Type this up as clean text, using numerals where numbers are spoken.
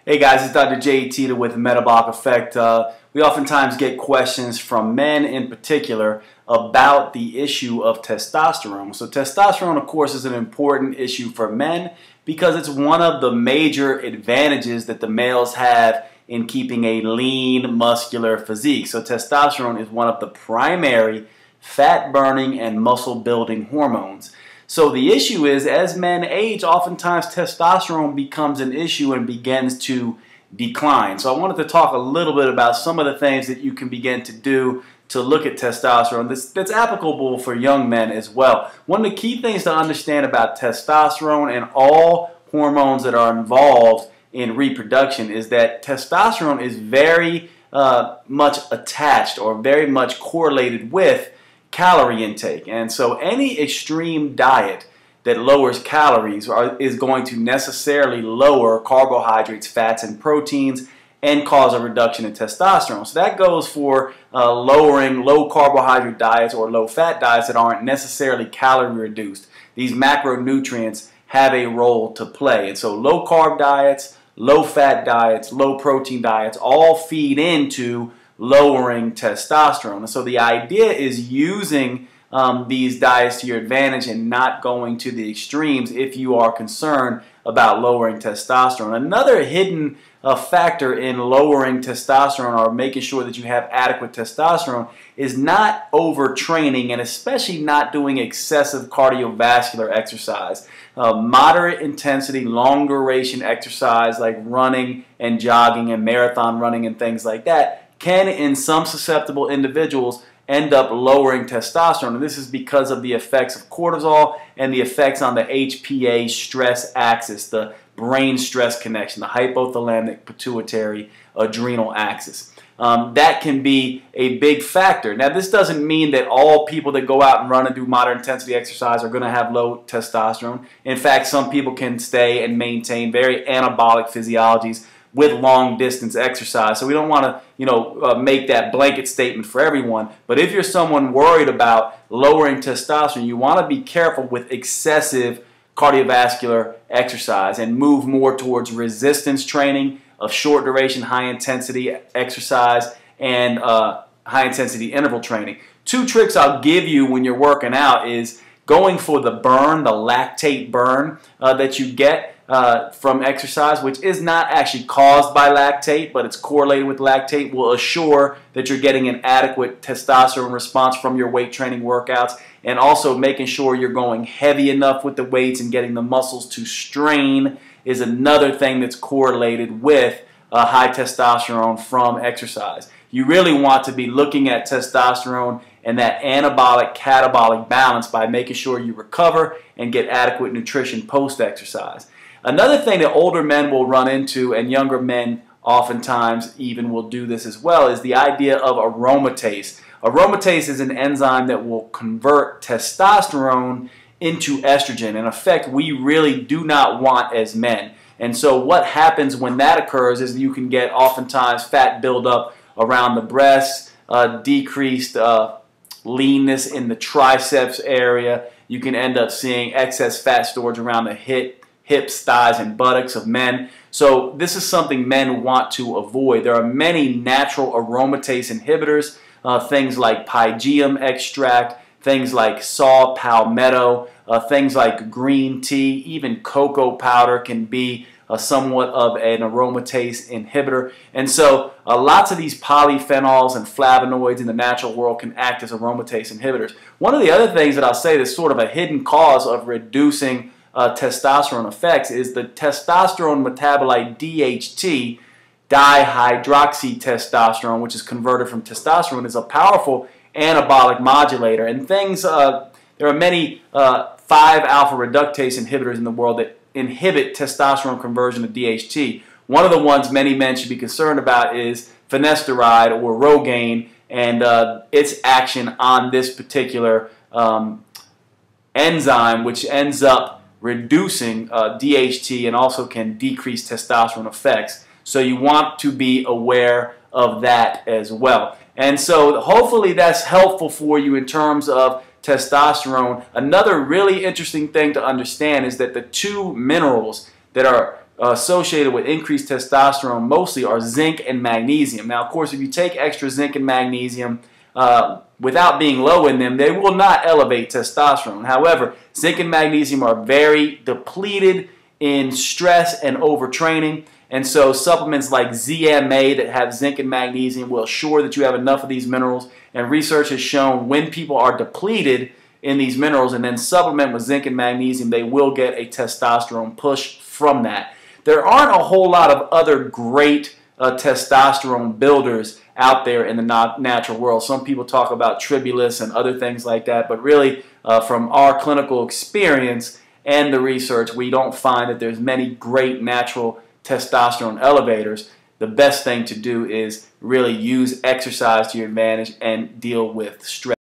Hey guys, it's Dr. Jade Teta with Metabolic Effect. We oftentimes get questions from men in particular about the issue of testosterone. So testosterone, of course, is an important issue for men because it's one of the major advantages that the males have in keeping a lean, muscular physique. So testosterone is one of the primary fat-burning and muscle-building hormones. So the issue is, as men age, oftentimes testosterone becomes an issue and begins to decline. So I wanted to talk a little bit about some of the things that you can begin to do to look at testosterone that's applicable for young men as well. One of the key things to understand about testosterone and all hormones that are involved in reproduction is that testosterone is very much attached or very much correlated with calorie intake. And so any extreme diet that lowers calories is going to necessarily lower carbohydrates, fats, and proteins and cause a reduction in testosterone. So that goes for lowering low carbohydrate diets or low fat diets that aren't necessarily calorie reduced. These macronutrients have a role to play. And so low carb diets, low fat diets, low protein diets all feed into lowering testosterone. And so the idea is using these diets to your advantage and not going to the extremes if you are concerned about lowering testosterone. Another hidden factor in lowering testosterone or making sure that you have adequate testosterone is not overtraining and especially not doing excessive cardiovascular exercise. Moderate intensity, long duration exercise like running and jogging and marathon running and things like that can, in some susceptible individuals, end up lowering testosterone. And this is because of the effects of cortisol and the effects on the HPA stress axis, the brain stress connection, the hypothalamic pituitary adrenal axis. That can be a big factor. Now, this doesn't mean that all people that go out and run and do moderate intensity exercise are going to have low testosterone. In fact, some people can stay and maintain very anabolic physiologies with long distance exercise. So we don't want to, make that blanket statement for everyone. But if you're someone worried about lowering testosterone, you want to be careful with excessive cardiovascular exercise and move more towards resistance training of short duration, high intensity exercise and high intensity interval training. Two tricks I'll give you when you're working out is going for the burn, the lactate burn that you get from exercise, which is not actually caused by lactate, but it's correlated with lactate, will assure that you're getting an adequate testosterone response from your weight training workouts, and also making sure you're going heavy enough with the weights and getting the muscles to strain is another thing that's correlated with high testosterone from exercise. You really want to be looking at testosterone and that anabolic-catabolic balance by making sure you recover and get adequate nutrition post-exercise. Another thing that older men will run into, and younger men oftentimes even will do this as well, is the idea of aromatase. Aromatase is an enzyme that will convert testosterone into estrogen, an effect we really do not want as men. And so what happens when that occurs is you can get oftentimes fat buildup around the breasts, decreased leanness in the triceps area. You can end up seeing excess fat storage around the hips, thighs, and buttocks of men. So this is something men want to avoid. There are many natural aromatase inhibitors, things like pygeum extract, things like saw palmetto, things like green tea, even cocoa powder can be somewhat of an aromatase inhibitor. And so lots of these polyphenols and flavonoids in the natural world can act as aromatase inhibitors. One of the other things that I'll say that's sort of a hidden cause of reducing testosterone effects is the testosterone metabolite DHT, dihydroxytestosterone, which is converted from testosterone, is a powerful anabolic modulator. And things, there are many 5-alpha reductase inhibitors in the world that inhibit testosterone conversion to DHT. One of the ones many men should be concerned about is finasteride or Rogaine and its action on this particular enzyme, which ends up reducing DHT and also can decrease testosterone effects. So you want to be aware of that as well. And so hopefully that's helpful for you in terms of testosterone. Another really interesting thing to understand is that the two minerals that are associated with increased testosterone mostly are zinc and magnesium. Now, of course, if you take extra zinc and magnesium without being low in them, they will not elevate testosterone. However, zinc and magnesium are very depleted in stress and overtraining, and so supplements like ZMA that have zinc and magnesium will assure that you have enough of these minerals, and research has shown when people are depleted in these minerals and then supplement with zinc and magnesium, they will get a testosterone push from that. There aren't a whole lot of other great testosterone builders out there in the natural world. Some people talk about tribulus and other things like that, but really from our clinical experience and the research, we don't find that there's many great natural testosterone elevators. The best thing to do is really use exercise to your advantage and deal with stress.